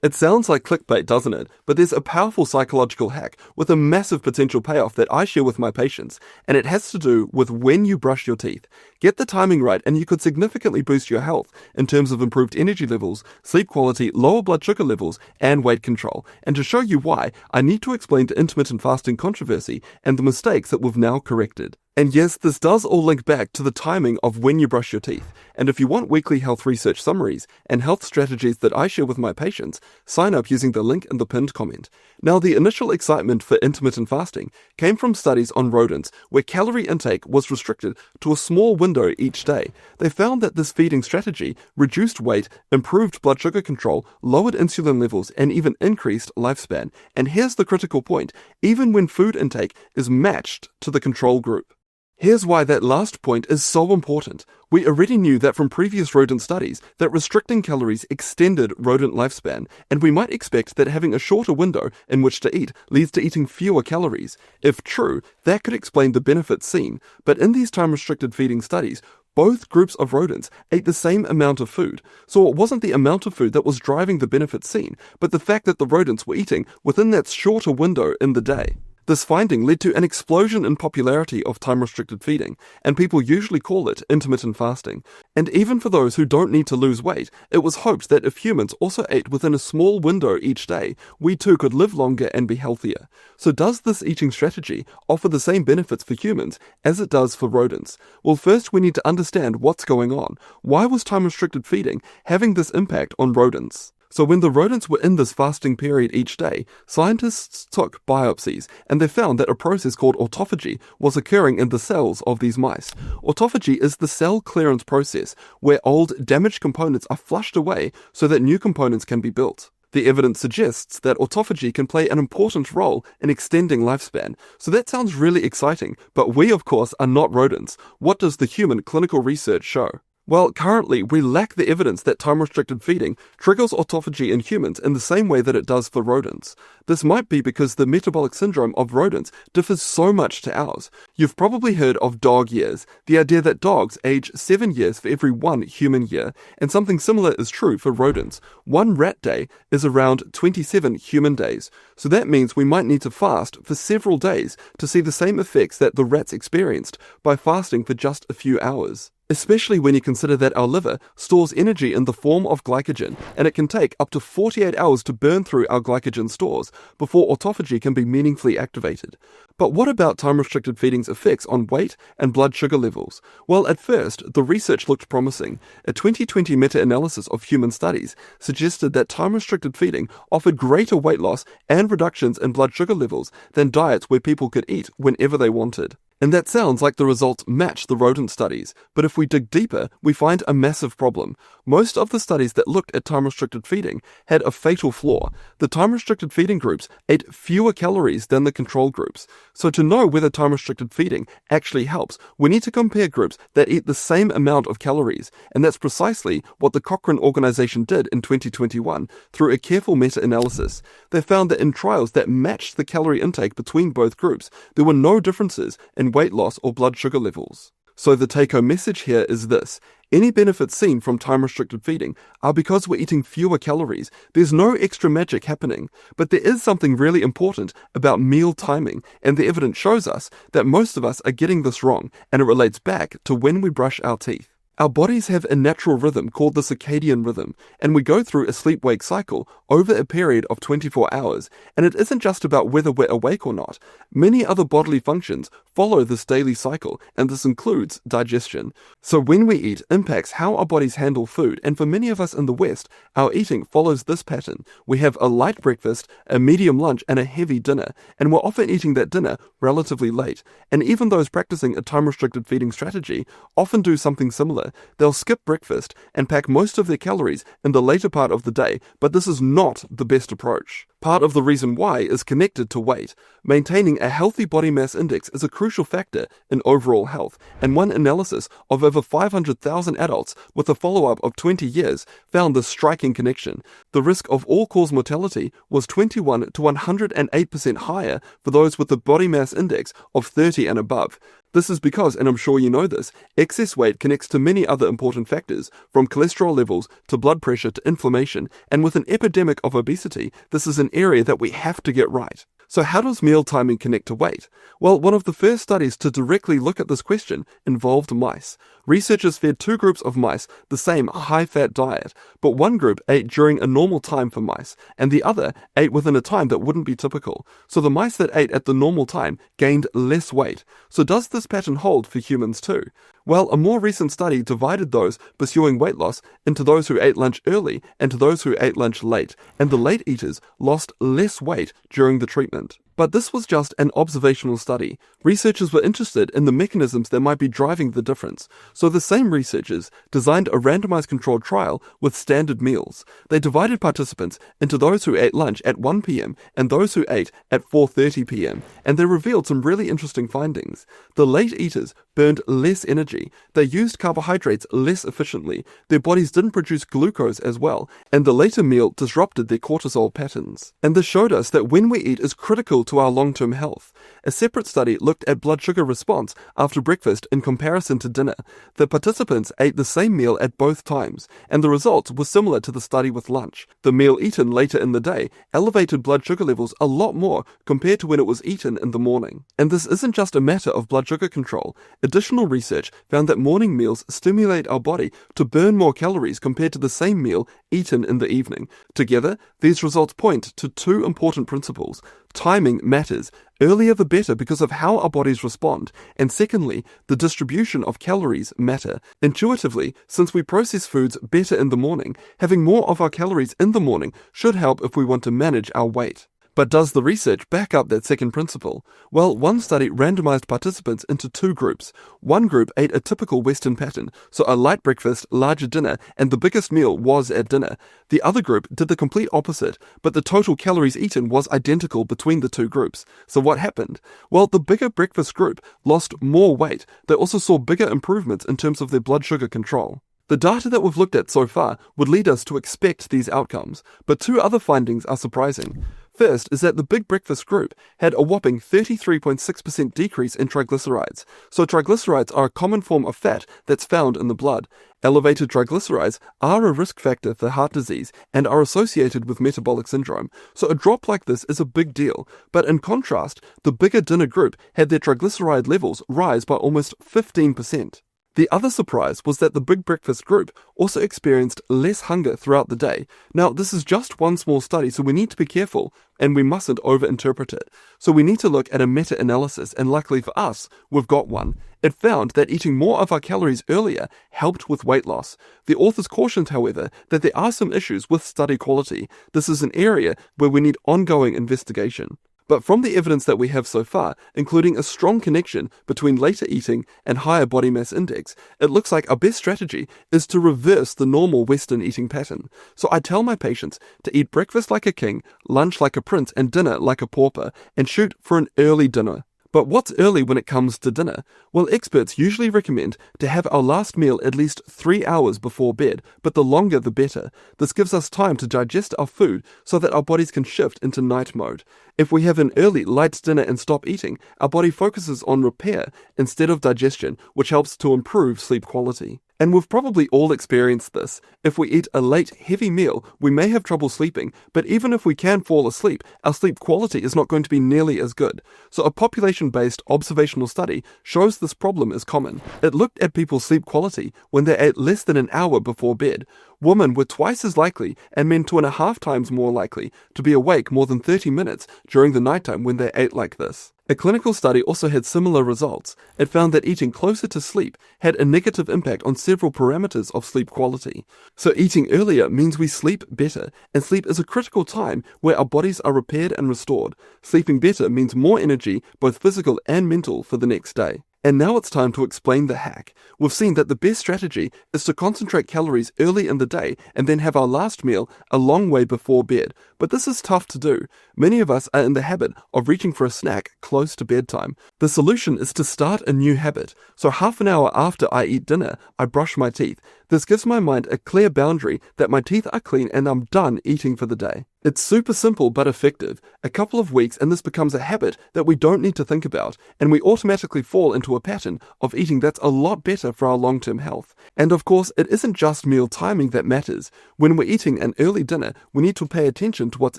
It sounds like clickbait, doesn't it? But there's a powerful psychological hack with a massive potential payoff that I share with my patients, and it has to do with when you brush your teeth. Get the timing right, and you could significantly boost your health in terms of improved energy levels, sleep quality, lower blood sugar levels, and weight control. And to show you why, I need to explain the intermittent fasting controversy and the mistakes that we've now corrected. And yes, this does all link back to the timing of when you brush your teeth. And if you want weekly health research summaries and health strategies that I share with my patients, sign up using the link in the pinned comment. Now, the initial excitement for intermittent fasting came from studies on rodents where calorie intake was restricted to a small window each day. They found that this feeding strategy reduced weight, improved blood sugar control, lowered insulin levels, and even increased lifespan. And here's the critical point: even when food intake is matched to the control group. Here's why that last point is so important. We already knew that from previous rodent studies that restricting calories extended rodent lifespan, and we might expect that having a shorter window in which to eat leads to eating fewer calories. If true, that could explain the benefits seen, but in these time-restricted feeding studies, both groups of rodents ate the same amount of food. So it wasn't the amount of food that was driving the benefits seen, but the fact that the rodents were eating within that shorter window in the day. This finding led to an explosion in popularity of time-restricted feeding, and people usually call it intermittent fasting. And even for those who don't need to lose weight, it was hoped that if humans also ate within a small window each day, we too could live longer and be healthier. So does this eating strategy offer the same benefits for humans as it does for rodents? Well, first we need to understand what's going on. Why was time-restricted feeding having this impact on rodents? So when the rodents were in this fasting period each day, scientists took biopsies, and they found that a process called autophagy was occurring in the cells of these mice. Autophagy is the cell clearance process, where old, damaged components are flushed away so that new components can be built. The evidence suggests that autophagy can play an important role in extending lifespan. So that sounds really exciting, but we, of course, are not rodents. What does the human clinical research show? Well, currently, we lack the evidence that time-restricted feeding triggers autophagy in humans in the same way that it does for rodents. This might be because the metabolic syndrome of rodents differs so much to ours. You've probably heard of dog years, the idea that dogs age 7 years for every 1 human year, and something similar is true for rodents. 1 rat day is around 27 human days, so that means we might need to fast for several days to see the same effects that the rats experienced by fasting for just a few hours. Especially when you consider that our liver stores energy in the form of glycogen, and it can take up to 48 hours to burn through our glycogen stores before autophagy can be meaningfully activated. But what about time-restricted feeding's effects on weight and blood sugar levels? Well, at first, the research looked promising. A 2020 meta-analysis of human studies suggested that time-restricted feeding offered greater weight loss and reductions in blood sugar levels than diets where people could eat whenever they wanted. And that sounds like the results match the rodent studies, but if we dig deeper, we find a massive problem. Most of the studies that looked at time-restricted feeding had a fatal flaw. The time-restricted feeding groups ate fewer calories than the control groups. So to know whether time-restricted feeding actually helps, we need to compare groups that eat the same amount of calories, and that's precisely what the Cochrane organization did in 2021 through a careful meta-analysis. They found that in trials that matched the calorie intake between both groups, there were no differences in weight loss or blood sugar levels. So the take-home message here is this: any benefits seen from time-restricted feeding are because we're eating fewer calories. There's no extra magic happening, but there is something really important about meal timing, and the evidence shows us that most of us are getting this wrong, and it relates back to when we brush our teeth. Our bodies have a natural rhythm called the circadian rhythm, and we go through a sleep-wake cycle over a period of 24 hours, and it isn't just about whether we're awake or not. Many other bodily functions follow this daily cycle, and this includes digestion. So when we eat impacts how our bodies handle food, and for many of us in the West, our eating follows this pattern. We have a light breakfast, a medium lunch, and a heavy dinner, and we're often eating that dinner relatively late. And even those practicing a time-restricted feeding strategy often do something similar. They'll skip breakfast and pack most of their calories in the later part of the day, but this is not the best approach. Part of the reason why is connected to weight. Maintaining a healthy body mass index is a crucial factor in overall health, and one analysis of over 500,000 adults with a follow-up of 20 years found this striking connection. The risk of all-cause mortality was 21 to 108% higher for those with a body mass index of 30 and above. This is because, and I'm sure you know this, excess weight connects to many other important factors, from cholesterol levels to blood pressure to inflammation, and with an epidemic of obesity, this is an area that we have to get right. So how does meal timing connect to weight? Well, one of the first studies to directly look at this question involved mice. Researchers fed two groups of mice the same high-fat diet, but one group ate during a normal time for mice, and the other ate within a time that wouldn't be typical. So the mice that ate at the normal time gained less weight. So does this pattern hold for humans too? Well, a more recent study divided those pursuing weight loss into those who ate lunch early and to those who ate lunch late, and the late eaters lost less weight during the treatment. But this was just an observational study. Researchers were interested in the mechanisms that might be driving the difference. So the same researchers designed a randomized controlled trial with standard meals. They divided participants into those who ate lunch at 1 p.m. and those who ate at 4:30 p.m. And they revealed some really interesting findings. The late eaters burned less energy. They used carbohydrates less efficiently. Their bodies didn't produce glucose as well. And the later meal disrupted their cortisol patterns. And this showed us that when we eat is critical to our long-term health. A separate study looked at blood sugar response after breakfast in comparison to dinner. The participants ate the same meal at both times, and the results were similar to the study with lunch. The meal eaten later in the day elevated blood sugar levels a lot more compared to when it was eaten in the morning. And this isn't just a matter of blood sugar control. Additional research found that morning meals stimulate our body to burn more calories compared to the same meal eaten in the evening. Together, these results point to two important principles. Timing matters. Earlier the better because of how our bodies respond. And secondly, the distribution of calories matter. Intuitively, since we process foods better in the morning, having more of our calories in the morning should help if we want to manage our weight. But does the research back up that second principle? Well, one study randomized participants into two groups. One group ate a typical Western pattern, so a light breakfast, larger dinner, and the biggest meal was at dinner. The other group did the complete opposite, but the total calories eaten was identical between the two groups. So what happened? Well, the bigger breakfast group lost more weight. They also saw bigger improvements in terms of their blood sugar control. The data that we've looked at so far would lead us to expect these outcomes, but two other findings are surprising. First is that the big breakfast group had a whopping 33.6% decrease in triglycerides. So triglycerides are a common form of fat that's found in the blood. Elevated triglycerides are a risk factor for heart disease and are associated with metabolic syndrome. So a drop like this is a big deal. But in contrast, the bigger dinner group had their triglyceride levels rise by almost 15%. The other surprise was that the big breakfast group also experienced less hunger throughout the day. Now, this is just one small study, so we need to be careful, and we mustn't overinterpret it. So we need to look at a meta-analysis, and luckily for us, we've got one. It found that eating more of our calories earlier helped with weight loss. The authors cautioned, however, that there are some issues with study quality. This is an area where we need ongoing investigation. But from the evidence that we have so far, including a strong connection between later eating and higher body mass index, it looks like our best strategy is to reverse the normal Western eating pattern. So I tell my patients to eat breakfast like a king, lunch like a prince, and dinner like a pauper, and shoot for an early dinner. But what's early when it comes to dinner? Well, experts usually recommend to have our last meal at least 3 hours before bed, but the longer the better. This gives us time to digest our food so that our bodies can shift into night mode. If we have an early light dinner and stop eating, our body focuses on repair instead of digestion, which helps to improve sleep quality. And we've probably all experienced this. If we eat a late, heavy meal, we may have trouble sleeping, but even if we can fall asleep, our sleep quality is not going to be nearly as good. So a population-based observational study shows this problem is common. It looked at people's sleep quality when they ate less than an hour before bed. Women were twice as likely, and men 2.5 times more likely, to be awake more than 30 minutes during the nighttime when they ate like this. A clinical study also had similar results. It found that eating closer to sleep had a negative impact on several parameters of sleep quality. So eating earlier means we sleep better, and sleep is a critical time where our bodies are repaired and restored. Sleeping better means more energy, both physical and mental, for the next day. And now it's time to explain the hack. We've seen that the best strategy is to concentrate calories early in the day and then have our last meal a long way before bed. But this is tough to do. Many of us are in the habit of reaching for a snack close to bedtime. The solution is to start a new habit. So half an hour after I eat dinner, I brush my teeth. This gives my mind a clear boundary that my teeth are clean and I'm done eating for the day. It's super simple but effective. A couple of weeks and this becomes a habit that we don't need to think about, and we automatically fall into a pattern of eating that's a lot better for our long-term health. And of course, it isn't just meal timing that matters. When we're eating an early dinner, we need to pay attention to what's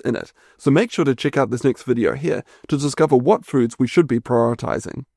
in it. So make sure to check out this next video here to discover what foods we should be prioritizing.